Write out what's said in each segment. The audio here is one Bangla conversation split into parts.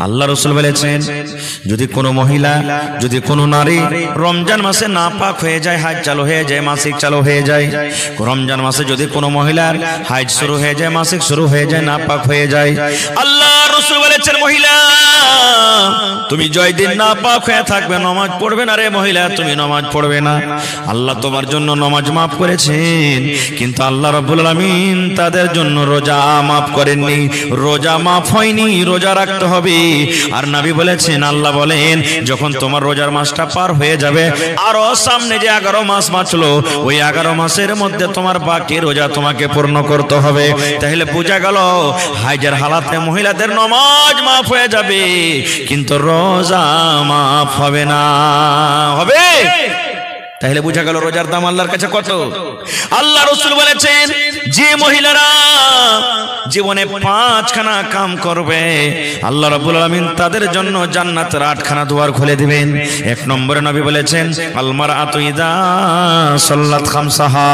আল্লাহ রাসূল বলেছেন যদি কোনো মহিলা যদি কোনো নারী রমজান মাসে নাপাক হয়ে যায়, হাজ চালু হয়ে যায়, মাসিক চালু হয়ে যায়, রমজান মাসে যদি কোনো মহিলার হাজ শুরু হয়ে যায়, মাসিক শুরু হয়ে যায়, নাপাক হয়ে যায়, আল্লাহ রাসূল বলেছেন মহিলা তুমি জয় দিন নাপাক হয়ে থাকবে, নামাজ পড়বে না রে মহিলা, তুমি নামাজ পড়বে না। আল্লাহ তোমার জন্য নামাজ মাফ করেছেন, কিন্তু আল্লাহ রাব্বুল আলামিন তাদের জন্য রোজা মাফ করেননি। রোজা মাফ হয়নি, রোজা রাখতে হবে। আর নবী বলেছেন, আল্লাহ বলেন যখন তোমার রোজার মাসটা পার হয়ে যাবে, আরো সামনে যে 11 মাস বাঁচলো, ওই 11 মাসের মধ্যে তোমার বাকি রোজা তোমাকে পূর্ণ করতে হবে। তাহলে বোঝা গেল হাইজের হালাতে মহিলাদের নামাজ মাফ হয়ে যাবে, কিন্তু রোজা মাফ হবে না। হবে? তাহলে বোঝা গেল রোজার দাম আল্লাহর কাছে কত। আল্লাহ রাসূল বলেছেন যে মহিলারা জীবনে 5খানা কাম করবে, আল্লাহ রাব্বুল আলামিন তাদের জন্য জান্নাতের 8খানা দুয়ার খুলে দিবেন। 1 নম্বরে নবী বলেছেন আল মারআতু ইযা সাল্লাত খামসাহা,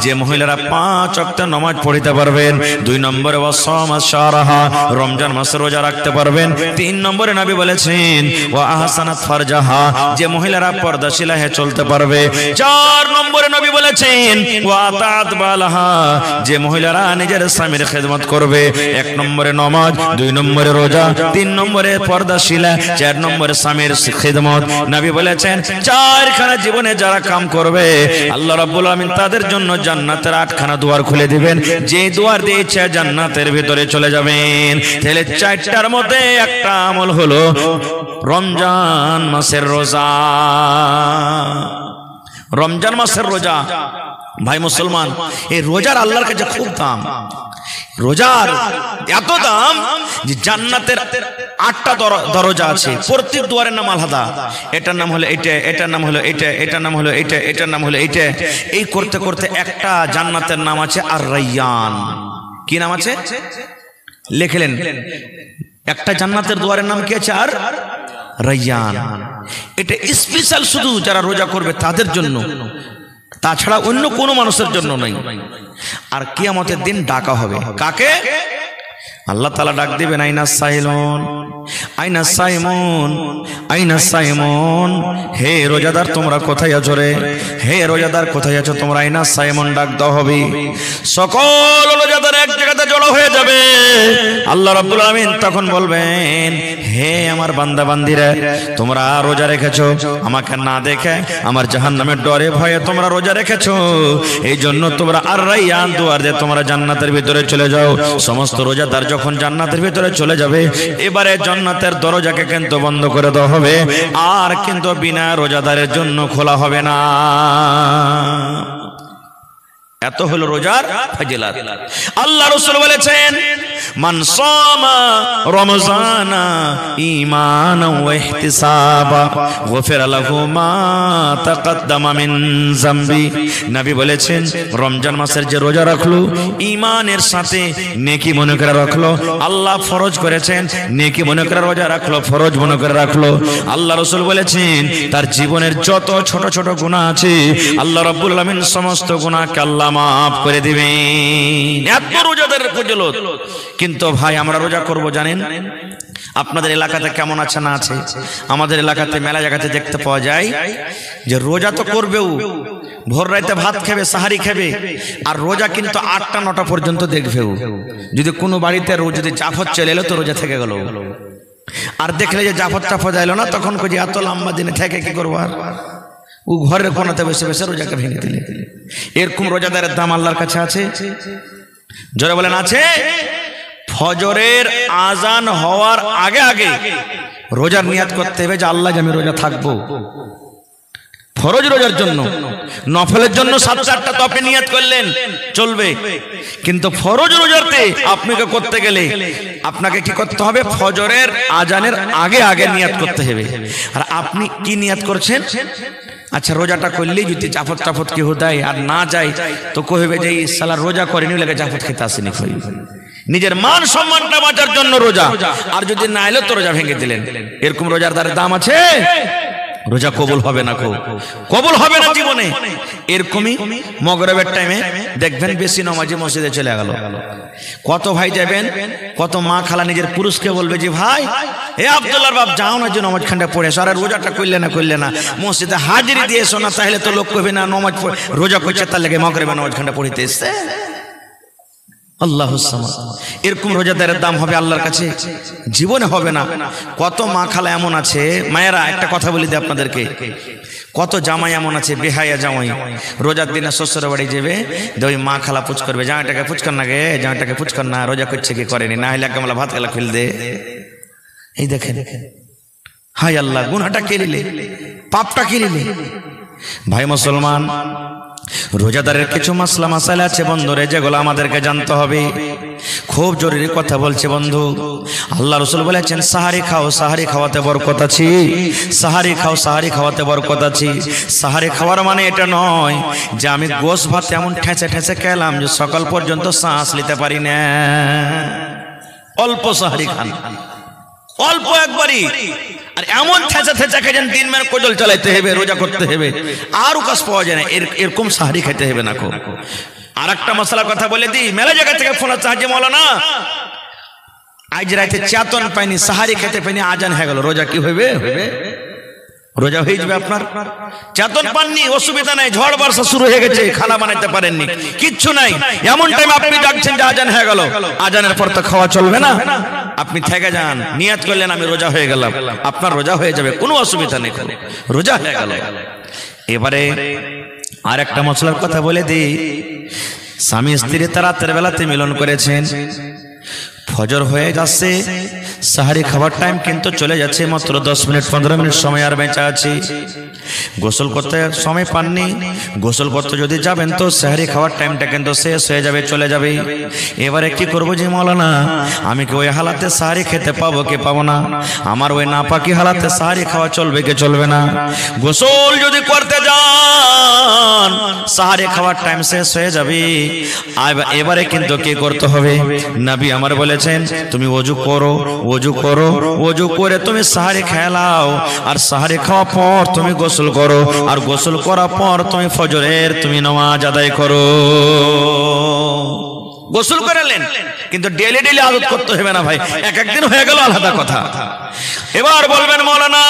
যে মহিলারা 5 ওয়াক্ত নামাজ পড়তে পারবেন। 2 নম্বরে ওয়াসামাত শাহরাহা, রমজান মাসে রোজা রাখতে পারবেন। 3 নম্বরে নবী বলেছেন ওয়া আহসানাত ফারজাহা, যে মহিলারা পর্দাশীলা হয়ে চলতে পারবে। 4 নম্বরে নবী বলেছেন ওয়া আতাত বালাহা, যে মহিলারা নিজের স্বামীর খেদমত করবে। 1 নম্বরে নামাজ, 2 নম্বরে রোজা, 3 নম্বরে পর্দাশীলা, 4 নম্বরে স্বামীর খেদমত। নবী বলেছেন 4খানা জীবনে যারা কাম করবে, আল্লাহ রাব্বুল আলামিন তাদের জন্য জান্নাতের 8খানা দুয়ার খুলে দিবেন। যে দুয়ার দিয়ে ইচ্ছা জান্নাতের ভিতরে চলে যাবেন। তাহলে 4টার মধ্যে একটা আমল হলো রমজান মাসের রোজা। রমজান মাসের রোজা ভাই মুসলমান, এই রোজার আল্লাহর কাছে খুব দাম। রোজার এত দাম যে জান্নাতের 8টা দরজা আছে, প্রত্যেক দুয়ারের নাম আলাদা। এটার নাম হলো এটা, এটার নাম হলো এটা, এটার নাম হলো এটা, এটার নাম হলো এটা। এই করতে করতে একটা জান্নাতের নাম আছে আর রায়্যান। কি নাম আছে লিখলেন? একটা জান্নাতের দুয়ারের নাম কি আছে? আর রায়্যান। এটা স্পেশাল শুধু যারা রোজা করবে তাদের জন্য, তাছাড়া অন্য কোনো মানুষের জন্য নয়। আর কিয়ামতের দিন ডাকা হবে কাকে? আল্লাহ তাআলা ডাক দিবেন আইনা সাইলুন, আইনা সাইমুন, আইনা সাইমুন, হে রোজাদার তোমরা কোথায় আছো রে? হে রোজাদার কোথায় আছো তোমরা? আইনা সাইমুন ডাক দাও হবে। সকল রোজাদার এক জায়গাতে জড়ো হয়ে যাবে। আল্লাহ রাব্বুল আলামিন তখন বলবেন হে আমার বান্দা বান্দিরা, তোমরা রোজা রেখেছো আমাকে না দেখে, আমার জাহান্নামের ডরে ভয়ে তোমরা রোজা রেখেছো, এই জন্য তোমরা আর রায়্যান দুয়ার দিয়ে তোমরা জান্নাতের ভিতরে চলে যাও। সমস্ত রোজাদার যখন জান্নাতের ভিতরে চলে যাবে, এবারে জান্নাতের দরজাকে কিন্তু বন্ধ করে দেওয়া হবে, আর কিন্তু বিনা রোজাদারের জন্য খোলা হবে না। এত হলো রোজার ফজিলত। আল্লাহ রাসূল বলেছেন মান সামা রমজানা ঈমানান ওয়া ইহতিসাবা গফিরা লাহু মা তাকদ্দামা মিন যামবি। নবী বলেছেন রমজান মাসের যে রোজা রাখলো ঈমানের সাথে, নেকি মনে করে রাখলো, আল্লাহ ফরজ করেছেন নেকি মনে করে রোজা রাখলো, ফরজ মনে করে রাখলো। আল্লাহ রাসূল বলেছেন তার জীবনের যত ছোট ছোট গুনাহ আছে আল্লাহ রাব্বুল আলামিন সমস্ত গুনাহকে আল্লাহ মাফ করে দিবেন। এত রোজাদের ফজিলত। কিন্তু ভাই আমরা রোজা করব জানেন? আপনাদের এলাকাতে কেমন আছে না আছে? আমাদের এলাকাতে মেলা জায়গাতে দেখতে পাওয়া যায় যে রোজা তো করবেও, ভোর রাতে ভাত খাবে, সাহারি খাবে, আর রোজা কিন্তু 8টা 9টা পর্যন্ত দেখবেও। যদি কোনো বাড়িতে যদি জাফর চলে এলো তো রোজা থেকে গেল, আর দেখলে যে জাফর টাফর এলো না, তখন যে এত লম্বা দিনে থেকে কি করবো, আর ও ঘরের কোনাতে বসে বসে রোজাকে ভেঙে দিলে। এরকম রোজাদারের দাম আল্লাহর কাছে আছে। জোরে বলেন আছে? ফজরের আজান হওয়ার আগে আগে রোজার নিয়াত করতে হবে যে আল্লাহ আমি রোজা থাকবো। ফরজ রোজার জন্য, নফলের জন্য 7-8টা তো আপনি নিয়াত করলেন চলবে, কিন্তু ফরজ রোজাতে আপনাকে করতে গেলে আপনাকে কি করতে হবে? ফজরের আজানের আগে আগে নিয়াত করতে হবে। আর আপনি কি নিয়াত করছেন? আচ্ছা রোজাটা করলেই যদি জাফর টাফত কেউ দেয় আর না যায় তো কইবে যে এই শালা রোজা করেনি লাগে জাফর খেতে আসেনি। নিজের মান সম্মানটা বাঁচার জন্য রোজা, আর যদি না এলো তো রোজা ভেঙে দিলেন। এরকম রোজার দাম আছে? রোজা কবুল হবে না, কবুল হবে না জীবনে। এরকমই মগরিবের টাইমে দেখবেন বেশি নামাজি মসজিদে চলে গেল। কত ভাই যাবেন, কত মা খালা নিজের পুরুষকে বলবে যে ভাই এ আব্দুল্লাহর বাপ যাও না যে নামাজ খানটা পড়ে এসো, আর রোজাটা করলে না মসজিদে হাজিরি দিয়ে এসো না, তাহলে তো লোক কইবে না নামাজ রোজা করছে তার লেগে মগরিবে নামাজ খানটা পড়িতে এসছে। আল্লাহুস সামাদ। এরকম রোজাদারের দাম হবে আল্লাহর কাছে? জীবনে হবে না। কত মা খালা এমন আছে, মায়েরা একটা কথা বলি দিই আপনাদেরকে, কত জামাই এমন আছে বেহায়া জামাই, রোজার দিনে শ্বশুর বাড়ি যাবে, ওই মা খালা পুচ করবে, জামাইটাকে পুচকার না গে, জামাইটাকে পুচকার না, রোজা করছে কি করেনি, না হলে এক গামলা ভাত গেলা খুল দে। এই দেখেন, হাই আল্লাহ, গুনাহটা কে নিলে, পাপটা কে নিলে? ভাই মুসলমান, রোজাদারের কিছু মাসলা মাসাইল আছে বন্ধুরে, যেগুলো আমাদেরকে জানতে হবে। খুব জরুরি কথা বলছে বন্ধু। আল্লাহ রাসূল বলেছেন সাহারি খাও, সাহারি খাওয়াতে বরকত আছে, সাহারি খাও, সাহারি খাওয়াতে বরকত আছে। সাহারি খাওয়ার মানে এটা নয় যে আমি গোশ ভাত এমন ঠেঁচে ঠেঁচে খেলাম যে সকাল পর্যন্ত শ্বাস নিতে পারি না। অল্প সাহারি খান, অল্প একবারই, আর এমন ঠেঁচা ঠেঁচা খেয়েছেন 3 মাস কোজল চালাইতে হবে, রোজা করতে হবে, আর উকাস পাওয়া যায় না, এরকম সাহারি খেতে হবে না। আর একটা মশলার কথা বলে দিই, মেলা জায়গা থেকে ফোন আসছে, হাজি মাওলানা আজ রাতে চেতন পাইনি, সাহারি খেতে পাইনি, আজান হয়ে গেল, রোজা কি হবে? রোজা হয়ে যাবে আপনার। চেতন পাননি, অসুবিধা নাই, ঝড় বর্ষা শুরু হয়ে গেছে, খানা বানাইতে পারেননি, কিচ্ছু নাই, এমন টাইম আপনি ডাকছেন যে আজান হয়ে গেল, আজানের পর তো খাওয়া চলবে না, আপনি থেকে যান, নিয়ত করলেন আমি রোজা হয়ে গেলাম, আপনার রোজা হয়ে যাবে, কোনো অসুবিধা নেই, রোজা হয়ে গেল। এবারে আর একটা মশলার কথা বলে দিই, স্বামী স্ত্রী রাতের বেলাতে মিলন করেছেন, ফজর হয়ে যাচ্ছে, সাহারি খাবার টাইম কিন্তু চলে যাচ্ছে, মাত্র 10 মিনিট 15 মিনিট সময় আর বেঁচে আছে, গোসল করতে সময় পাননি, গোসল করতে যদি যাবেন তো সাহারি খাওয়ার টাইমটা কিন্তু শেষ হয়ে যাবে, চলে যাবে। এবারে কি করবো যে মাওলানা, আমি কি ওই হালাতে সাহারি খেতে পাবো কি পাবো না? আমার ওই নাপাকি হালাতে সাহারি খাওয়া চলবে কি চলবে না? গোসল যদি করতে যান সাহারি খাওয়ার টাইম শেষ হয়ে যাবে। এবারে কিন্তু কি করতে হবে? নবী আমার বলেছেন তুমি ওযু করো, ওযু করো, ওযু করে তুমি সাহারি খেলাও, আর সাহারি খাওয়ার পর তুমি গোসল করো, আর গোসল করার পর তুমি ফজরের তুমি নামাজ আদায় করো। গোসল করালেন, কিন্তু ডেলি ডেলি আদত করতে হবে না ভাই, এক একদিন হয়ে গেল আলাদা কথা। এবার বলবেন মাওলানা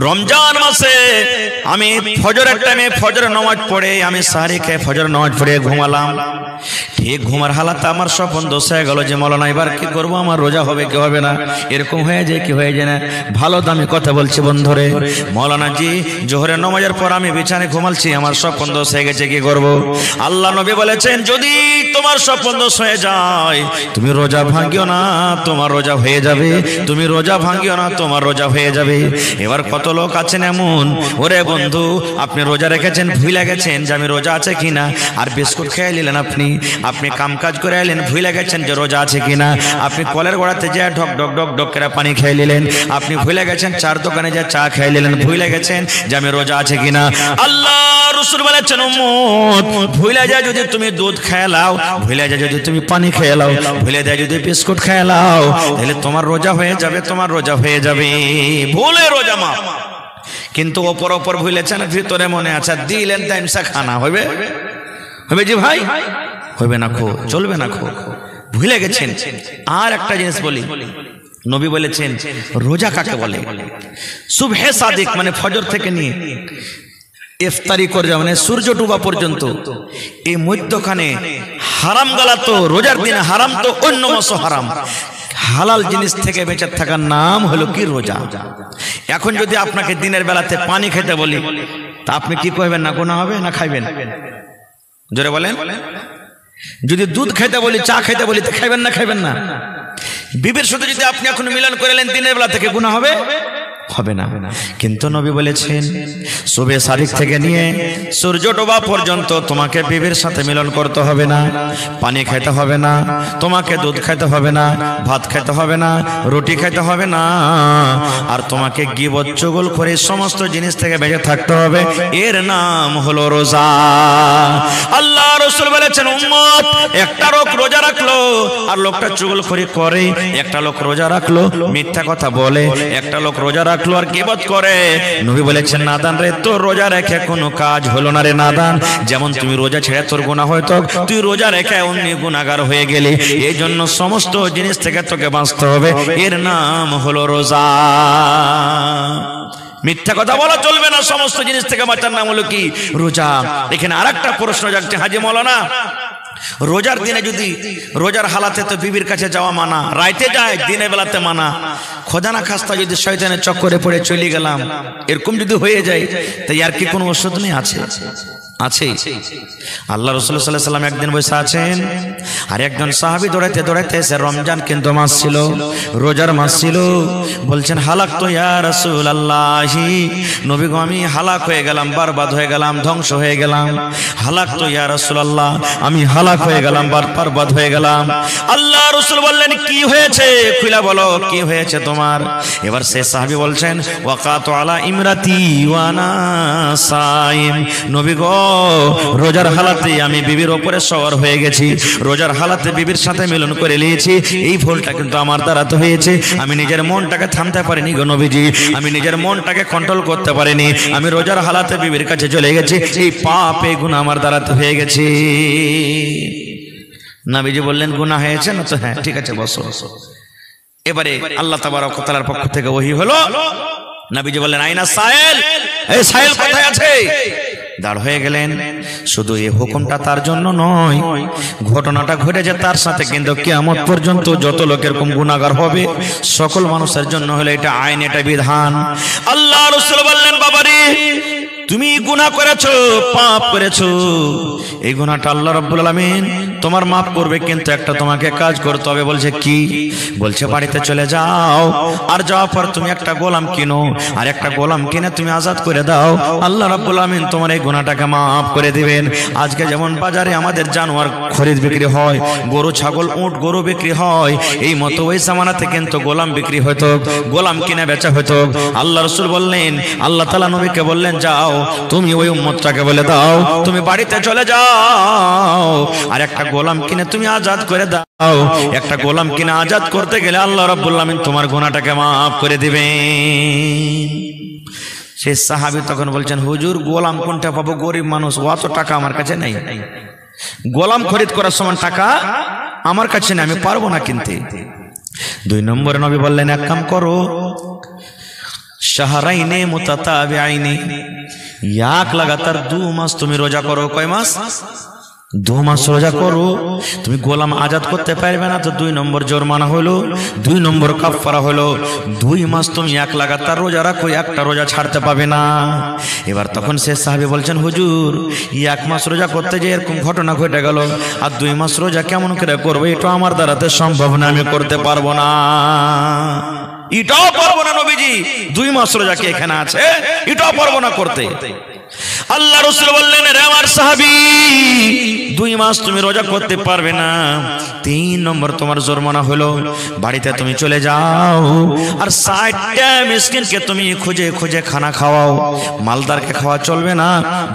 রমজান মাসে আমি ফজরের টাইমে ফজরের নামাজ পড়ে আমি সাহারি খেয়ে ফজরের নামাজ পড়ে ঘুমালাম, ঠিক ঘুমার হালাতে আমার স্বপ্ন দোষ হয়ে গেল যে মাওলানা এবার কি করবো, আমার রোজা হবে কি হবে না? এরকম হয়ে যায় কি হয়ে যায় না? ভালো দামি কথা বলছি বন্ধুরে, মাওলানা জি জোহরের নামাজের পর আমি বিছানায় ঘুমালছি, আমার স্বপ্ন দোষ হয়ে গেছে, কি করব? আল্লাহ নবী বলেছেন যদি তোমার স্বপ্ন দোষ হয়ে যায় তুমি রোজা ভাঙিও না, তোমার রোজা হয়ে যাবে, তুমি রোজা ভাঙিও না, তোমার রোজা হয়ে যাবে। এবার কত লোক আছেন এমন, ওরে বন্ধু আপনি রোজা রেখেছেন, ভুলে গেছেন যে আমি রোজা আছে কিনা, আর বিস্কুট খেয়ে নিলেন, আপনি কাম কাজ করে এলেন, ভুলে গেছেন যে রোজা আছে কিনা, আপনি কলের গোড়াতে যা ঢক ঢক ঢক ঢক করে পানি খেয়ে নিলেন, আপনি ভুলে গেছেন চার দোকানে যা চা খেয়ে নিলেন, ভুলে গেছেন যে আমি রোজা আছে কিনা। আল্লাহ রাসূল বলেছেন উম্মত ভুলে যায় যদি তুমি দুধ খেয়ে লাও, ভুলে যায় যদি তুমি পানি খেয়ে লাও, ভুলে যায় যদি বিস্কুট খেয়ে লাও, তাহলে তোমার রোজা হয়ে যাবে, তোমার রোজা হয়ে যাবে, ভুলে রোজা মাফ। কিন্তু ওপর ওপর ভুলেছেন, ভিতরে মনে আছে দিলেন টাইমসা খানা হবে, হবে জি ভাই, হবে না, চলবে না, ভুলে গেছেন। আর একটা জিনিস বলি, নবী বলেছেন রোজা কাকে বলে? সুবহে সাদিক মানে ফজর থেকে নিয়ে ইফতারি করে মানে সূর্য ডুবা পর্যন্ত, এই মধ্যখানে হারাম গালা তো রোজার দিনে হারাম, তো অন্য মাসও হারাম, হালাল জিনিস থেকে বেঁচে থাকার নাম হলো কি রোজা। এখন যদি আপনাকে দিনের বেলাতে পানি খেতে বলি তা আপনি কি কইবেন? না গুনাহ হবে না খাইবেন? জোরে বলেন। যদি দুধ খেতে বলি, চা খেতে বলি, তো খাইবেন না খাইবেন না? বিবির সাথে যদি আপনি এখন মিলন করেলেন দিনের বেলা থেকে, গুনাহ হবে? হবে না। কিন্তু নবী বলেছেন সুবে সাদিক থেকে নিয়ে সূর্য ডোবা পর্যন্ত তোমাকে বিবির সাথে মিলন করতে হবে না, পানি খেতে হবে না, তোমাকে দুধ খেতে হবে না, ভাত খেতে হবে না, রুটি খেতে হবে না, আর তোমাকে গীবত চুগল করে সমস্ত জিনিস থেকে বেঁচে থাকতে হবে, এর নাম হলো রোজা। আল্লাহ রাসূল বলেছেন উম্মত একটা লোক রোজা রাখলো আর লোকটা চুগলখড়ি করে, একটা লোক রোজা রাখলো মিথ্যা কথা বলে, একটা লোক রোজা থাকলো আর গীবত করে। নবী বলেছেন নাদান রে, তোর রোজা রেখে কোনো কাজ হলো না রে নাদান। যেমন তুমি রোজা ছেড়ে তোর গুনাহ হয়তো, তুই রোজা রেখে অন্য গুনাহগার হয়ে গেলি। এই জন্য সমস্ত জিনিস থেকে তোকে বাঁচতে হবে, এর নাম হলো রোজা। মিথ্যা কথা বলা চলবে না, সমস্ত জিনিস থেকে বাঁচার নাম হলো কি? রোজা। এখানে আরেকটা প্রশ্ন জাগছে, হাজী মৌলানা রোজার দিনে যদি রোজার হালাতে তো বিবির কাছে যাওয়া মানা, রাইতে যায় দিনের বেলাতে মানা, খোদা না খাস্তা যদি শয়তানের চক্করে পড়ে চলে গেলাম, এরকম যদি হয়ে যায় তাই আর কি কোনো ওষুধ নেই? আছে আছে। আল্লাহ রাসূল সাল্লাল্লাহু আলাইহি ওয়াসাল্লাম একদিন বসে আছেন, আর একজন সাহাবী দৌড়াইতে দৌড়াইতে এসে, রমজান কিন্তু মাস ছিল, রোজার মাস ছিল, বলছেন হালাক তো ইয়া রাসূলুল্লাহ, নবী গো আমি হালাক হয়ে গেলাম, বরবাদ হয়ে গেলাম, ধ্বংস হয়ে গেলাম। হালাক তো ইয়া রাসূলুল্লাহ, আমি হালাক হয়ে গেলাম, বরবাদ হয়ে গেলাম। আল্লাহ রাসূল বললেন কি হয়েছে, খুলে বলো কি হয়েছে তোমার। এবার সে সাহাবী বলছেন ওয়াকাতু আলা ইমরাতি ওয়া আনা সাইম, নবী গো রোজার হালাতে আমি বিবির উপরে সওয়ার হয়ে গেছি, রোজার হালাতে বিবির সাথে মিলন করে নিয়েছি। এই ভুলটা কিন্তু আমার দ্বারা তো হয়েছে, আমি নিজের মনটাকে থামতে পারিনি গো নবীজি, আমি নিজের মনটাকে কন্ট্রোল করতে পারিনি, আমি রোজার হালাতে বিবির কাছে চলে গেছি, এই পাপ এই গুনাহ আমার দ্বারা তো হয়ে গেছে। নবীজি বললেন গুনাহ হয়েছে না? তো হ্যাঁ, ঠিক আছে বসো। এবারে আল্লাহ তাবারক ওয়া তাআলার পক্ষ থেকে ওহী হলো, নবীজি বললেন আইনা সাইল, এই সাইল কোথায় আছে? দাঁড় হয়ে গেলেন। শুধু এই হুকুমটা তার জন্য নয়, ঘটনাটা ঘটেছে তার সাথে, কিন্তু কিয়ামত পর্যন্ত যত লোকের কম গুনাহগার হবে সকল মানুষের জন্য হলো এটা আইন, এটা বিধান। আল্লাহ রাসূল বললেন বাবারে তুমি গুনাহ করেছো, পাপ করেছো, এই গুনাহটা আল্লাহ রাব্বুল আলামিন তোমার মাফ করবে, কিন্তু একটা তোমাকে কাজ করতে হবে। বলছে কি? বলছে বাড়িতে চলে যাও, আর যাওয়ার পর তুমি একটা গোলাম কিনো, আর একটা গোলাম কিনে তুমি আজাদ করে দাও, আল্লাহ রাব্বুল আলামিন তোমার এই গুনাহটাকে মাফ করে দিবেন। আজকে যেমন বাজারে আমাদের জানোয়ার খরিদ বিক্রি হয়, গরু ছাগল উট গরু বিক্রি হয়, এই মতো ওই জামানাতে কিন্তু গোলাম বিক্রি হতো, গোলাম কিনে বেচা হতো। আল্লাহ রাসূল বললেন, আল্লাহ তাআলা নবীকে বললেন যাও তুমি ওই উম্মতটাকে বলে দাও তুমি বাড়িতে চলে যাও, আর একটা গোলাম কিনে তুমি আজাদ করে দাও। একটা গোলাম কিনে আজাদ করতে গেলে আল্লাহ রাব্বুল আলামিন তোমার গুনাহটাকে মাফ করে দিবেন। সেই সাহাবী তখন বলছেন হুজুর গোলাম কোনটা পাবো, গরিব মানুষ, অত টাকা আমার কাছে নেই, গোলাম খরিদ করার সময় টাকা আমার কাছে নেই, আমি পারবো না কিনতে। 2 নম্বরে নবী বললেন এক কাম করো, শাহরাইনে মুতাতাবিআইনে, এক লাগাতার 2 মাস তুমি রোজা করো। কয় মাস? 2 মাস রোজা করো। তুমি গোলাম আজাদ করতে পারবে না তো 2 নম্বর জরিমানা হলো, 2 নম্বর কাফারা হলো। 2 মাস তুমি এক লাগাতার রোজা রাখো, একটা রোজা ছাড়তে পাবে না। এবার তখন সে সাহাবী বলছেন হুজুর 1 মাস রোজা করতে যে এরকম ঘটনা ঘটে গেল, আর 2 মাস রোজা কেমন করে করবো, এটা আমার দ্বারাতে সম্ভব না, আমি করতে পারবো না, এটাও পারবো না নবীজি। 2 মাস রোজা কি এখানে আছে? এটাও পারবো না করতে। আল্লাহ রাসূল বললেন রে আমার সাহাবী 2 মাস তুমি রোজা করতে পারবে না, 3 নম্বর তোমার জরিমানা হলো, বাড়িতে তুমি চলে যাও, আর 60টা মিসকিনকে তুমি খুঁজে খুঁজে খানা খাওয়াও। মালদারকে খাওয়া চলবে না,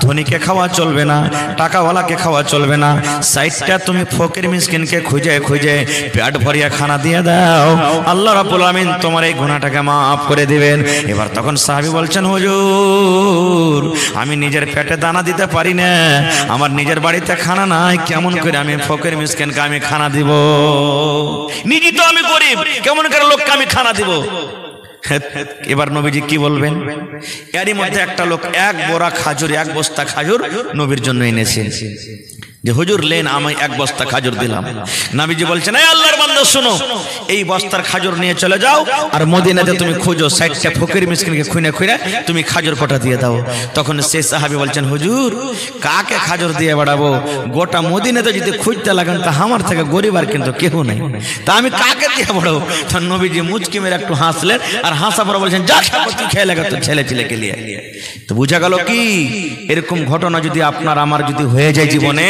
ধনীকে খাওয়া চলবে না, টাকাওয়ালাকে খাওয়া চলবে না, 60টা তুমি ফকির মিসকিনকে খুঁজে খুঁজে পেট ভরিয়া খানা দিয়ে দাও, আল্লাহ রাব্বুল আমিন তোমার এই গুনাহটাকে মাফ করে দিবেন। এবার তখন সাহাবী বলছেন হুজুর আমি নিজের পেটে দানা দিতে পারি না, আমার নিজের বাড়িতে খানা নাই, কেমন করে আমি ফকির মিসকিনকে আমি খানা দিব? নিজে তো আমি গরিব, কেমন করে লোককে আমি খানা দিব? এবার নবীজি কি বলবেন? এরই মধ্যে একটা লোক 1 বোরা খাজুর, 1 বস্তা খাজুর নবীর জন্য এনেছেন, যে হুজুর লেন আমি 1 বস্তা খাজুর দিলাম। নবীজি বলছেন এই আল্লাহর বান্দা শোনো, এই বস্তার খাজুর নিয়ে চলে যাও, আর মদিনাতে তুমি খুঁজো 60টা ফকির মিসকিনকে খুঁজে খুঁজে তুমি খাজুর কটা দিয়ে দাও। তখন সেই সাহাবী বলছেন হুজুর কাকে খাজুর দিয়ে বাড়াবো, গোটা মদিনাতে যদি খুঁজতে লাগেন তা আমার থেকে গরিব আর কিন্তু কেউ নেই, তা আমি কাকে দিয়ে বাড়াবো? তখন নবীজি মুচকি মেরে একটু হাসলেন, আর হাসা পরে বলছেন যা খাবো তুই খেয়ে লাগা তোর ছেলে ছেলেকে নিয়ে। তো বুঝা গেল কি এরকম ঘটনা যদি আপনার আমার যদি হয়ে যায় জীবনে,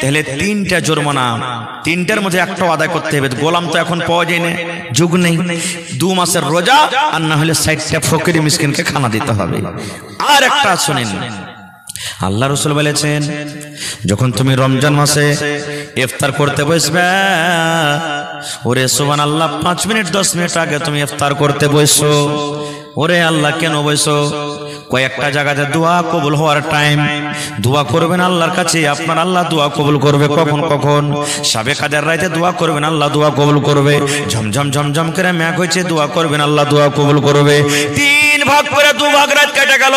তাহলে 3টা জরিমানা, 3টার মধ্যে একটাও আদায় করতে হবে। গোলাম তো এখন পাওয়া যায় না, যুগ নেই, 2 মাসের রোজা, আর না হলে 60টা ফকির মিসকিনকে খানা দিতে হবে। আর একটা শুনেন, আল্লাহ রাসূল বলেছেন যখন তুমি রমজান মাসে ইফতার করতে বসবে, ওরে সুবহানাল্লাহ 5 মিনিট 10 মিনিট আগে তুমি ইফতার করতে বসো, ওরে আল্লাহ কেন বসো? কয়েকটা জায়গাতে দোয়া কবুল হওয়ার টাইম, দোয়া করবেন আল্লাহর কাছে, আপনার আল্লাহ দোয়া কবুল করবে। কখন কখন? সাবে কাদের রাইতে দোয়া করবেন, আল্লাহ দোয়া কবুল করবে। ঝমঝম ঝমঝম করে মেঘ হয়েছে, দোয়া করবেন, আল্লাহ দোয়া কবুল করবে। 3 ভাগ করে 2 ভাগ রাত কেটে গেল,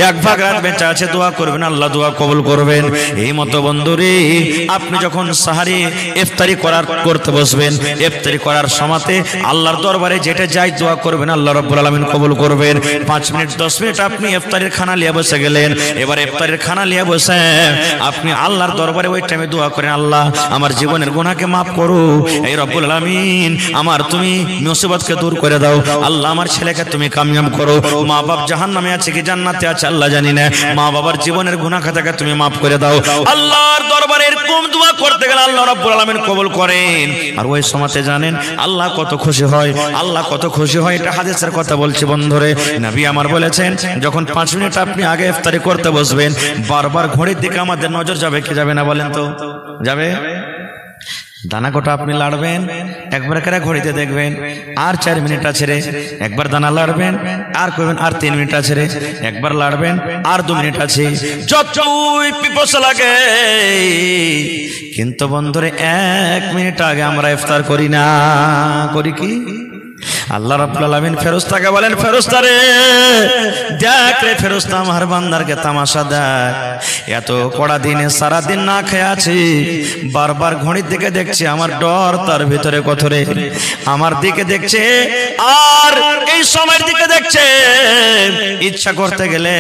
1 ভাগ রাত বেঁচে আছে, দোয়া করবেন, আল্লাহ দোয়া কবুল করবেন। এই মতো বন্ধুরে আপনি যখন সাহারি ইফতারি করতে বসবেন, ইফতারি করার সময়তে আল্লাহর দরবারে যেটা যাই দোয়া করবেন, আল্লাহ রাব্বুল আলামিন কবুল করবেন। 5 মিনিট 10 মিনিট আপনি ইফতারের খানা নিয়ে বসে গেলেন, এবার ইফতারের খানা নিয়ে বসে আপনি আল্লাহর দরবারে ওই টাইমে দোয়া করেন, আল্লাহ আমার জীবনের গুনাহকে মাফ করো, এই রব্বুল আলামিন আমার তুমি মুসিবতকে দূর করে দাও, আল্লাহ আমার ছেলেকে তুমি কামিয়াব করো, মা বাপ জাহান্নামে আছে কি জান্নাতে আছে আল্লাহ জানি না, মা বাবার জীবনের গুনাহ খাতাকে তুমি মাফ করে দাও। আল্লাহর দরবারে এরকম দোয়া করতে গেলে আল্লাহ রাব্বুল আলামিন কবুল করেন। আর ওই সময়তে জানেন আল্লাহ কত খুশি হয়, আল্লাহ কত খুশি হয়, এটা হাদিসের কথা বলছি বন্ধুরে। নবী আমার বলেছেন যখন 5 মিনিট আপনি আগে ইফতারি করতে বসবেন, বারবার ঘড়ির দিকে আমাদের নজর যাবে কি যাবে না বলেন তো? যাবে। দানা কটা আপনি লাড়বেন, একবার করে ঘড়িতে দেখবেন আর 4 মিনিট আছে রে, একবার দানা লাড়বেন আর করবেন আর 3 মিনিট আছে রে, একবার লাড়বেন আর 2 মিনিট আছে, যতই পিপাসা লাগে। কিন্তু বন্ধুরে 1 মিনিট আগে আমরা ইফতার করি না, করি কি? আল্লাহ রাব্বুল আলামিন ফেরেশতাকে বলেন, ফেরেশতা রে দেখ রে, ফেরেশতা আমার বান্দারকে তামাশা দেখ, এত কড়া দিনে সারা দিন না খেয়ে আছি, বারবার ঘড়ির দিকে দেখছে, আমার ডর তার ভিতরে কত রে, আমার দিকে দেখছে আর এই সময়ের দিকে দেখছে। ইচ্ছা করতে গেলে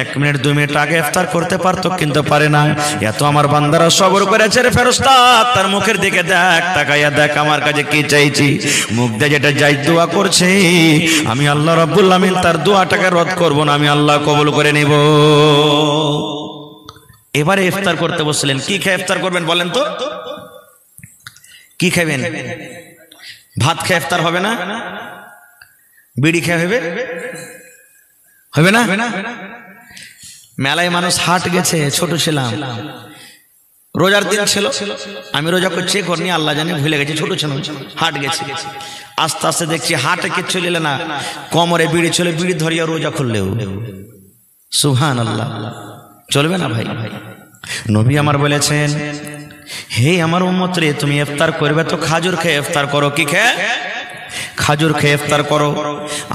1 মিনিট 2 মিনিট আগে ইফতার করতে পারতো, কিন্তু পারে না। এত আমার বান্দারা সবর করেছে রে ফেরেশতা, তার মুখের দিকে দেখ, তাকাইয়া দেখ আমার কাছে কি চাইছি, মুখ দিয়ে যেটা যাই দোয়া করছে, আমি আল্লাহ রাব্বুল আলামিন তার দোয়াটাকে রদ করব না, আমি আল্লাহ কবুল করে নেব। এবারে ইফতার করতে বসলেন, কি খেয়ে ইফতার করবেন বলেন তো? কি খাবেন? ভাত খেয়ে ইফতার হবে না? বিড়ি খেয়ে হবে? হবে না? মেলায় মানুষ হাট গেছে, ছোট ছিলাম, রোজার দিন ছিল, আমি রোজা করছি, ঘর নিয়ে আল্লাহ জানে ভুলে গেছি, ছোট ছিলাম, হাট গেছি, আস্তে আস্তে দেখছি হাটে কিচ্ছু নিলে না, কোমরে বিড়ি ছিল, বিড়ি ধরিয়া রোজা খুললেও সুবহানাল্লাহ, চলবে না ভাই। নবী আমার বলেছেন, হে আমার উম্মত রে, তুমি ইফতার করবে তো খাজুর খেয়ে ইফতার করো। কি খেয়ে? খাজুর খেয়ে ইফতার করো।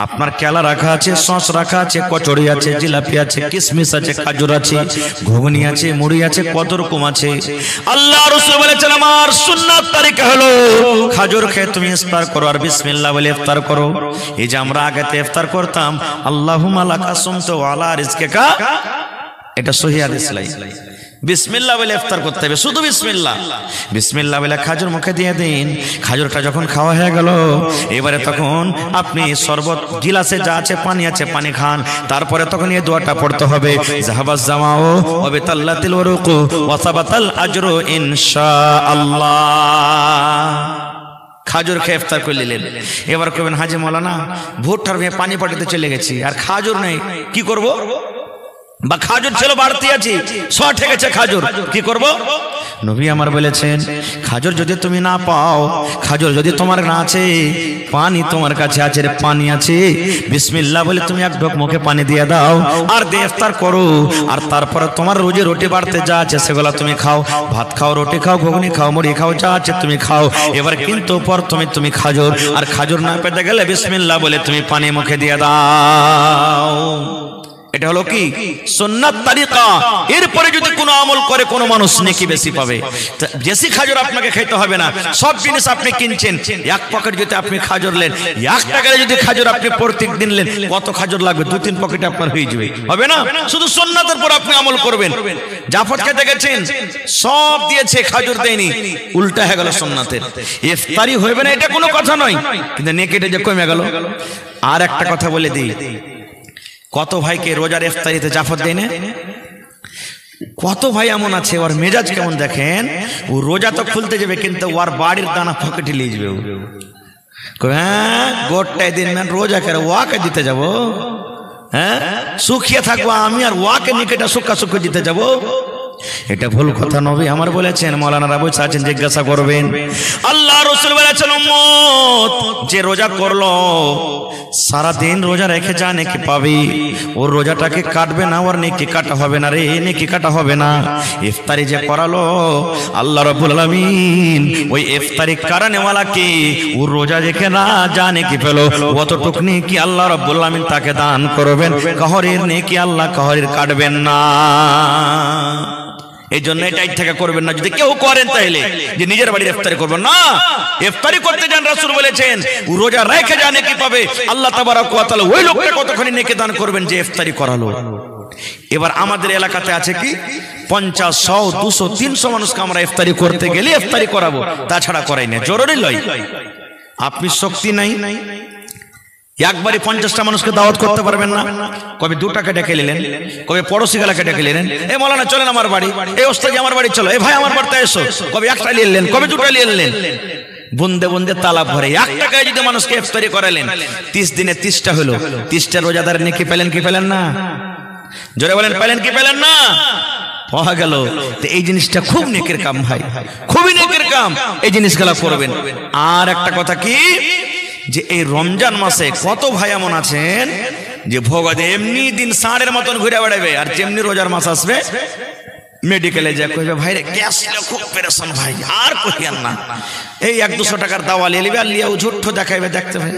আপনার কেলা রাখা আছে, সস রাখা আছে, কচুরি আছে, জিলাপি আছে, কিশমিশ আছে, খাজুর আছে, ঘুগনি আছে, মুড়ি আছে, কত রকম আছে। আল্লাহ রাসূল বলেছেন আমার সুন্নাত তরিকা হলো খাজুর খেয়ে তুমি ইফতার করো আর বিসমিল্লাহ বলে ইফতার করো। এই যে আমরা আগেতে ইফতার করতাম আল্লাহুম্মা লাকা সুমতু ওয়া আলা রিজকিকা, এটা সহিহ হাদিস লাই, বিসমিল্লাহ বলে ইফতার করতে হবে, শুধু বিসমিল্লাহ, বিসমিল্লাহ বলে খাজুর মুখে দিয়ে দিন। খাজুরটা যখন খাওয়া হয়ে গেল, এবারে তখন আপনি শরবত গিলাসে যা আছে পানি আছে পানি খান, তারপরে তখন এই দোয়াটা পড়তে হবে, যাহাবাজ জামাও ওয়া বিতাল্লাতিল ওয়ারুকু ওয়া সাবাতাল আজরু ইনশাআল্লাহ। খাজুর খেয়ে ইফতার করে নিলেন। এবার কইবেন হাজী মাওলানা ভুট্টার ভেঙে পানি পাঠাতে চলে গেছি আর খাজুর নেই, কি করব? বা খাজুর ছিল বাড়তি আছে, শর্ট হয়ে গেছে খাজুর, কি করব? নবী আমার বলেছেন খাজুর যদি তুমি না পাও, খাজুর যদি তোমার না আছে, পানি তোমার কাছে আছে, পানি আছে, বিসমিল্লাহ বলে তুমি এক ঢোক মুখে পানি দিয়ে দাও আর দিয়ে ইফতার করো। আর তারপরে তোমার রোজে রুটি বাড়তে যা আছে সেগুলো তুমি খাও, ভাত খাও, রুটি খাও, ঘুগনি খাও, মুড়ি খাও, যা আছে তুমি খাও। এবার কিন্তু প্রথমে তুমি খাজুর, আর খাজুর না পেতে গেলে বিসমিল্লাহ বলে তুমি পানি মুখে দিয়ে দাও। এটা হলো কি সুন্নাত তরিকা। এরপরে যদি কোনো আমল করে কোনো মানুষ নেকি বেশি পাবে। বেশি খাজুর আপনাকে খেতে হবে না, সব জিনিস আপনি কিনছেন, 1 পকেট যদি আপনি খাজুর নেন, 1 টাকায় যদি খাজুর আপনি প্রত্যেক দিন নেন, কত খাজুর লাগবে? 2-3 পকেটে আপনার হয়ে যাবে, হবে না? শুধু সুন্নাতের পর আপনি আমল করবেন। জাফর খেতে গেছেন, সব দিয়েছে, খাজুর দেয়নি, উল্টা হয়ে গেল সুন্নাতের। ইফতারি হইবে না এটা কোনো কথা নয়, কিন্তু নেকিটা যে কমে গেল। আর একটা কথা বলে দিই, কত ভাইকে রোজার ইফতারিতে জাফর দেয় না? কত ভাই এমন আছে ওর মেজাজ কেমন দেখেন, ও রোজা তো খুলতে যাবে কিন্তু ওর বাড়ির দানা পকেটে নিয়ে যাবে। হ্যাঁ গোটাই দিন ম্যান রোজা করে ওয়াকে দিতে যাব, হ্যাঁ শুকিয়ে থাকবো আমি আর ওয়াকে নিকেটা শুকা শুকিয়ে দিতে যাব, এটা ভুল কথা নবী আমার বলেছেন, মাওলানারা বসে আছেন জিজ্ঞাসা করবেন। আল্লাহ রাসূল বলেছেন উম্মত যে রোজা করলো সারা দিন রোজা রেখে যা নেকি পাবে, ওর রোজাটাকে কাটবে না, ওর নেকি কাটা হবে না রে, নেকি কাটা হবে না। ইফতারি যে করালো আল্লাহ রাব্বুল আলামিন ওই ইফতারি কারানেওয়ালাকে ওর রোজা রেখে না যা নেকি পেলো অতটুক নেকি আল্লাহ রাব্বুল আলামিন তাকে দান করবেন, কাহরের নেকি আল্লাহ কাহরের কাটবেন না। এই জন্য এটাই থেকে করবেন না। যদি কেউ করেন তাহলে যে নিজের বাড়ির ইফতারি করবেন না, ইফতারি করতে যান রাসূল বলেছেন রোজা রেখে যা নেকি পাবে আল্লাহ তাবারক ওয়া তাআলা ওই লোকটা কতখানি নেকি দান করবেন যে ইফতারি করালো। এবার আমাদের এলাকাতে আছে কি 50, 100, 200, 300 মানুষকে আমরা ইফতারি করতে গেলে ইফতারি করাবো, তাছাড়া করাই না, জরুরি লয়। আপনি শক্তি নাই একবারে 50টা মানুষকে দাওয়াত করতে পারবেন না, কবে 2 টাকা ডেকে নিলেন, কবে পড়োশি গেলাকে ডেকে নিলেন, এই মাওলানা চলেন আমার বাড়ি, এই ওস্তাদ আমার বাড়ি চলো, এই ভাই আমার বাড়িতে এসো, কবে 1টা নিয়ে নিলেন, কবে 2টা নিয়ে নিলেন, বুন্দে বুন্দে তালা ভরে 1 টাকায় যদি মানুষকে ইফতারি করালেন 30 দিনে 30টা হলো, 30টা রোজাদার নেকি পেলেন কি পেলেন না? জোরে বলেন পেলেন কি পেলেন না? পাওয়া গেল। তো এই জিনিসটা খুব নেকের কাম ভাই, খুবই নেকের কাম, এই জিনিসগুলো করবেন। আর একটা কথা কি যে এই রমজান মাসে কত ভাই এমন আছেন যে ভোগাদে এমনি দিন ষাঁড়ের মতন ঘুরে বেড়াবে, আর যেমনি রোজার মাস আসবে মেডিকেলে যা কইবে ভাই রে গ্যাস খুব পেরেশান ভাই, আর কইয়ান না, এই 100-200 টাকার দাওয়ালি লিবে আর লিয়াও ঝুঠ্ঠো দেখাইবে, দেখতে ভাই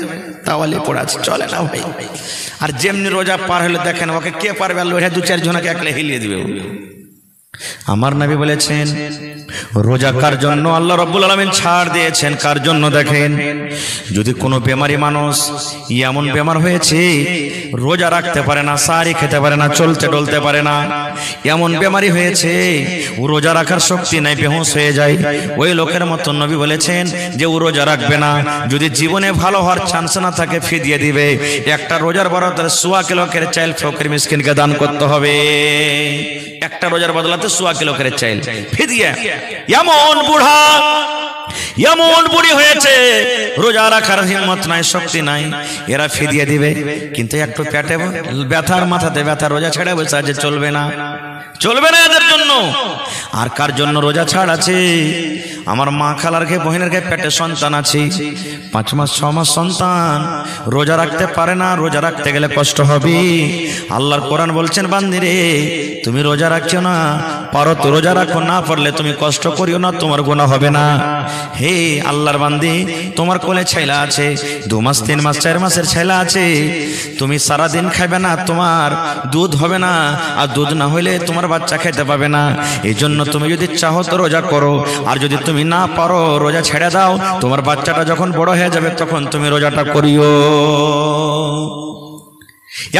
দাওয়ালি পড়াচ্ছে চলে না ভাই। আর যেমনি রোজা পার হলে দেখেন ওকে কে পারবে, আর লোহা 2-4 জনকে একলে হিলিয়ে দিবে। আমার নবী বলেছেন রোজা কার জন্য আল্লাহ রাব্বুল আলামিন ছাড় দিয়েছেন, কার জন্য দেখেন, যদি কোনো বেমারি মানুষ এমন বেমার হয়েছে রোজা রাখতে পারে না, সারি খেতে পারে না, চলতে ডলতে পারে না, এমন বেমারি হয়েছে ও রোজা রাখার শক্তি নাই, বেহুঁশ হয়ে যায়, ওই লোকের মতো নবী বলেছেন যে ও রোজা রাখবে না। যদি জীবনে ভালো হওয়ার চান্স না থাকে ফিদিয়ে দিবে, একটা রোজার বদলাতে 100 কিলো করে চাইল ফকির মিসকিনকে দান করতে হবে, একটা রোজার বদলাতে 100 কিলো করে চাইল ফিদিয়া। এমন বুড়া এমন বুড়ি হয়েছে রোজা রাখার হিম্মত নাই, শক্তি নাই, এরা ফিদিয়ে দিবে, কিন্তু একটু পেটে ব্যথার মাথাতে ব্যথা, রোজা ছেড়ে বসে আছে, চলবে না, চলবে না এদের জন্য। আর কার জন্য রোজা ছাড় আছে? আমার মা খালার কে বহিনের কে পেটে সন্তান আছে, 5 মাস 6 মাস সন্তান, রোজা রাখতে পারে না, রোজা রাখতে গেলে কষ্ট হবে। আল্লাহর কোরআন বলছেন বান্দি রে তুমি রোজা রাখছো না, পারো তো রোজা রাখো, না পারলে তুমি কষ্ট করিও না, তোমার গুনাহ হবে না। হে আল্লাহর বান্দি, তোমার কোলে ছেলা আছে, 2 মাস 3 মাস 4 মাসের ছেলা আছে, তুমি সারা দিন খাবে না, তোমার দুধ হবে না, আর দুধ না হইলে তোমার বাচ্চা খেতে পাবে না। এই জন্য তুমি যদি চাহো তো রোজা করো, আর যদি তুমি না পারো রোজা ছেড়ে দাও, তোমার বাচ্চাটা যখন বড় হয়ে যাবে তখন তুমি রোজাটা করিও।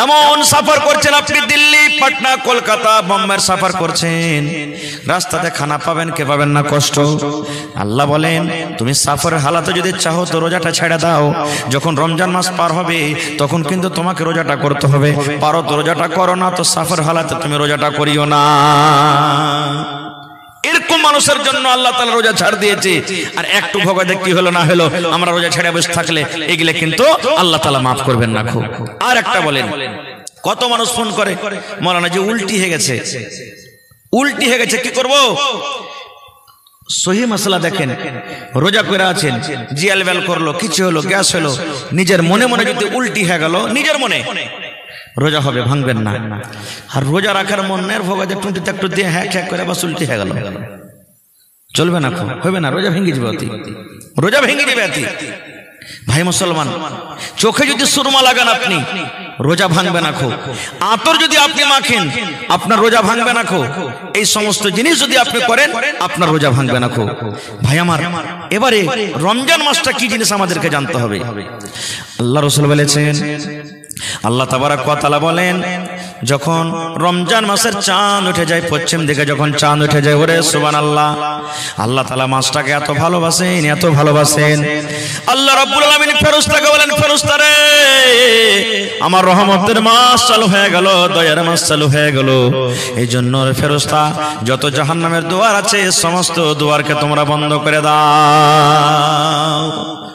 এমন সফর করছেন আপনি, দিল্লি, পাটনা, কলকাতা, বোম্বের সফর করছেন, রাস্তাতে খানা পাবেন কে পাবেন না, কষ্ট। আল্লাহ বলেন তুমি সফরের হালাতে যদি চাহো তো রোজাটা ছেড়ে দাও, যখন রমজান মাস পার হবে তখন কিন্তু তোমাকে রোজাটা করতে হবে, পারো তো রোজাটা করো, না তো সফর হালাতে তুমি রোজাটা করিও না। এরকম মানুষের জন্য আল্লাহ তাআলা রোজা ছাড় দিয়েছে। আর একটু ভোগাদে কি হলো না হলো আমরা রোজা ছেড়ে বসে থাকলে এগুলো কিন্তু আল্লাহ তাআলা মাফ করবেন না খুব। আর একটা বলেন, কত মানুষ ফোন করে মাওলানা যে উল্টি হয়ে গেছে, উল্টি হয়ে গেছে, কি করব? সহি মাসলা দেখেন, রোজা করে আছেন, জিয়াল বেল করলো, কিছু হলো, গ্যাস হলো, নিজের মনে মনে যদি উল্টি হয়ে গেল, নিজের মনে রোজা হবে, ভাঙবেন না। আর রোজা রাখার মনের ভোগাতে টুঁটিতে একটু দিয়ে হ্যাঁ ঠ্যাক করে বাস উল্টি হয়ে গেল, চলবে না, হবে না, রোজা ভেঙে যাবে অতি, রোজা ভেঙে যাবে অতি। ভাই মুসলমান, চোখে যদি সুরমা লাগান আপনি, রোজা ভাঙবে না খো। আতর যদি আপনি মাখেন, আপনার রোজা ভাঙবে না খো। এই সমস্ত জিনিস যদি আপনি করেন, আপনার রোজা ভাঙবে না খো। ভাই আমার, এবারে রমজান মাসটা কি জিনিস আমাদেরকে জানতে হবে। আল্লাহ রাসূল বলেছেন, আল্লাহ তাবারক ওয়া তাআলা বলেন, যখন রমজান মাসের চাঁদ উঠে যায়, পশ্চিম দিকে যখন চাঁদ উঠে যায়, ওরে সুবহানাল্লাহ, আল্লাহ তাআলা মাসটাকে এত ভালোবাসেন, এত ভালোবাসেন। আল্লাহ রাব্বুল আলামিন ফেরেশতাকে বলেন, ফেরেশতা রে আমার রহমতের মাস চালু হয়ে গেল, দয়ার মাস চালু হয়ে গেল। এই জন্য ফেরেশতা যত জাহান্নামের দুয়ার আছে সমস্ত দুয়ারকে তোমরা বন্ধ করে দাও।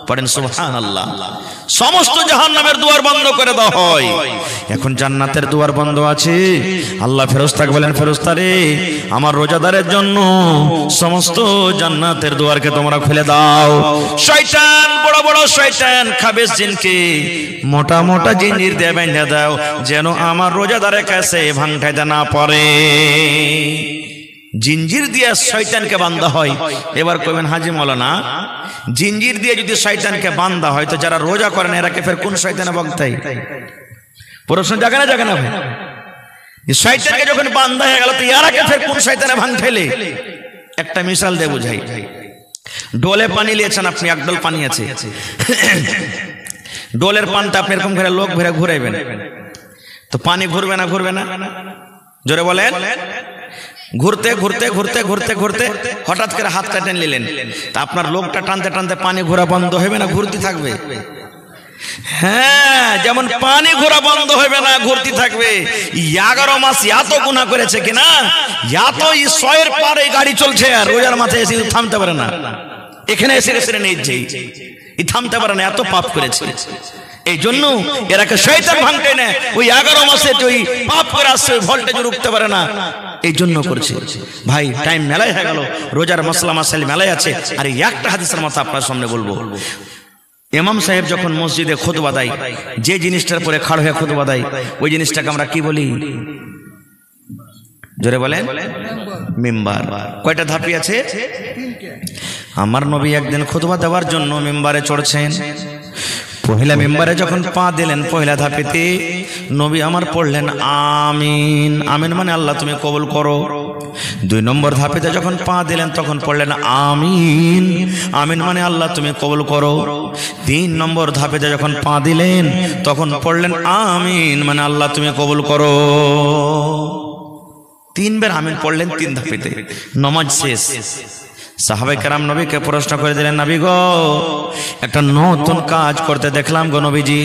পড়েন সুবহানাল্লাহ। সমস্ত জাহান্নামের দুয়ার বন্ধ করে দাও হয়। এখন জান্নাতের দুয়ার বন্ধ আছে। আল্লাহ ফেরেশতাকে বলেন, ফেরেশতা রে, আমার রোজাদারের জন্য সমস্ত জান্নাতের দুয়ারকে তোমরা খুলে দাও। শয়তান, বড় বড় শয়তান, খাবেশ জিনকে মোটা মোটা জিঞ্জির দিয়ে বেঁধে দাও, যেন আমার রোজাদারের কাছে ভাঙটাইতে না পারে। জিঞ্জির দিয়ে শয়তানকে বান্ধা হয়। এবার কইবেন, হাজি মাওলানা, জিঞ্জির দিয়ে যদি শয়তানকে বান্ধা হয় তো যারা রোজা করেন এরাকে ফের কোন শয়তানে বাঁধতাই? প্রশ্ন জাগে না জাগে না ভাই? শয়তানকে যখন বান্ধা হয়ে গেল তো এরাকে ফের কোন শয়তানে ভাঙঠাইলে? একটা মিসাল দিয়ে বুঝাই। ডোলে পানি নিয়েছেন আপনি, এক ডোল পানি আছে, ডোলের পানটা আপনি এরকম করে লোক ঘুরে ঘুরাইবেন তো পানি ঘুরবে না? ঘুরবে না? জোরে বলেন। ঘুরতে ঘুরতে ঘুরতে ঘুরতে ঘুরতে হঠাৎ করে হাতটা টেনে নিলেন, তা আপনার লোকটা টানতে টানতে পানি ঘোরা বন্ধ হবে না ঘুরতে থাকবে? হ্যাঁ, যেমন পানি ঘোরা বন্ধ হবে না ঘুরতে থাকবে। 11 মাস এত গুনাহ করেছে কিনা, এত ঈশ্বরের পারে গাড়ি চলছে আর রোজার মাথায় এসে থামতে পারে না, এখানে এসে এসে নিয়ে যাই, থামতে পারে না, এত পাপ করেছে। এই জন্য এরাকে শয়তান ভাঙতে না, ওই 11 মাসে ওই পাপ করে আসছে, ভোল্টেজ উঠতে পারে না, এই জন্য করছে। ভাই টাইম মেলাই হয়ে গেল, রোজার মশলা মাসাইল মেলাই আছে। আর একটা হাদিসের মাথা আপনার সামনে বলবো। ইমাম সাহেব যখন মসজিদে খুতবা দেয়, যে জিনিসটার পরে খাড় হয়ে খুতবা দেয় ওই জিনিসটাকে আমরা কি বলি? জোরে বলেন। মিম্বার। কয়টা ধাপি আছে? আমার নবী একদিন খুতবা দেওয়ার জন্য মিম্বারে চড়ছেন। পহিলা মিম্বারে যখন পা দিলেন পহিলা ধাপেতে নবী আমার পড়লেন আমিন। আমিন মানে আল্লাহ তুমি কবুল করো। 2 নম্বর ধাপেতে যখন পা দিলেন তখন পড়লেন আমিন। আমিন মানে আল্লাহ তুমি কবুল করো। 3 নম্বর ধাপেতে যখন পা দিলেন তখন পড়লেন আমিন মানে আল্লাহ তুমি কবুল করো। 3 বার আমিন পড়লেন 3 ধাপেতে। নামাজ শেষ। সাহাবায়ে কেরাম নবীকে প্রশ্ন করে দিলেন, নবী গো, একটা নতুন কাজ করতে দেখলাম গো নবীজি,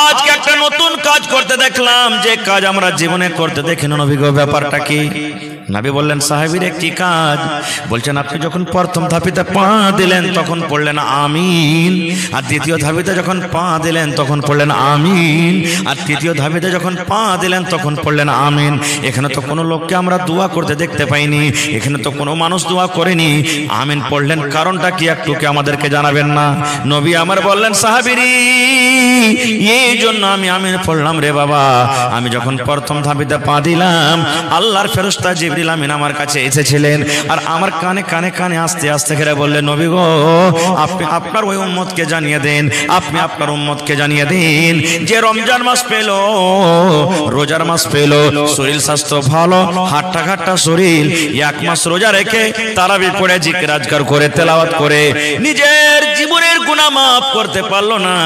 আজকে একটা নতুন কাজ করতে দেখলাম, যে কাজ আমরা জীবনে করতে দেখিনি নবী গো, ব্যাপারটা কি? নবী বললেন, সাহাবীরে কি কাজ? বলছেন, আপনি যখন প্রথম ধাপিতে পা দিলেন তখন পড়লেন আমিন, আর দ্বিতীয় ধাপিতে যখন পা দিলেন তখন পড়লেন আমিন, আর তৃতীয় ধাপিতে যখন পা দিলেন তখন পড়লেন আমিন। এখানে তো কোনো লোককে আমরা দোয়া করতে দেখতে পাইনি, এখানে তো কোনো মানুষ দোয়া করেনি, আমিন পড়লেন কারণটা কি একটু কি আমাদেরকে জানাবেন না? নবী আমার বললেন, সাহাবীরি, এই জন্য আমি আমিন পড়লাম রে বাবা, আমি যখন প্রথম ধাপিতে পা দিলাম আল্লাহর ফেরেশতা জিবরিল আমিন আমার কাছে এসেছিলেন, আর আমার কানে কানে কানে আস্তে আস্তে করে বললেন, নবী গো, আপনি আপনার ওই উম্মতকে জানিয়ে দেন, আপনি আপনার উম্মতকে জানিয়ে দিন যে রমজান মাস পেল, রোজার মাস পেল, শরীর স্বাস্থ্য ভালো, হাট্টা ঘাট্টা শরীর, 1 মাস রোজা রেখে তারাবি পড়ে জিকির আজকার করে তেলাওয়াত করে নিজের জীবনের গুনাহ মাফ করতে পারলো না,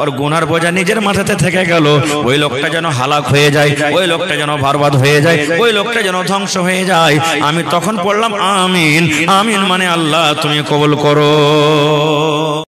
আর গুনার বোঝা নিজের মাথাতে থেকে গেল, ওই লোকটা যেন হালাক হয়ে যায়, ওই লোকটা যেন বরবাদ হয়ে যায়, ওই লোকটা যেন ধ্বংস হয়ে যায়। আমি তখন পড়লাম আমিন। আমিন মানে আল্লাহ তুমি কবুল করো।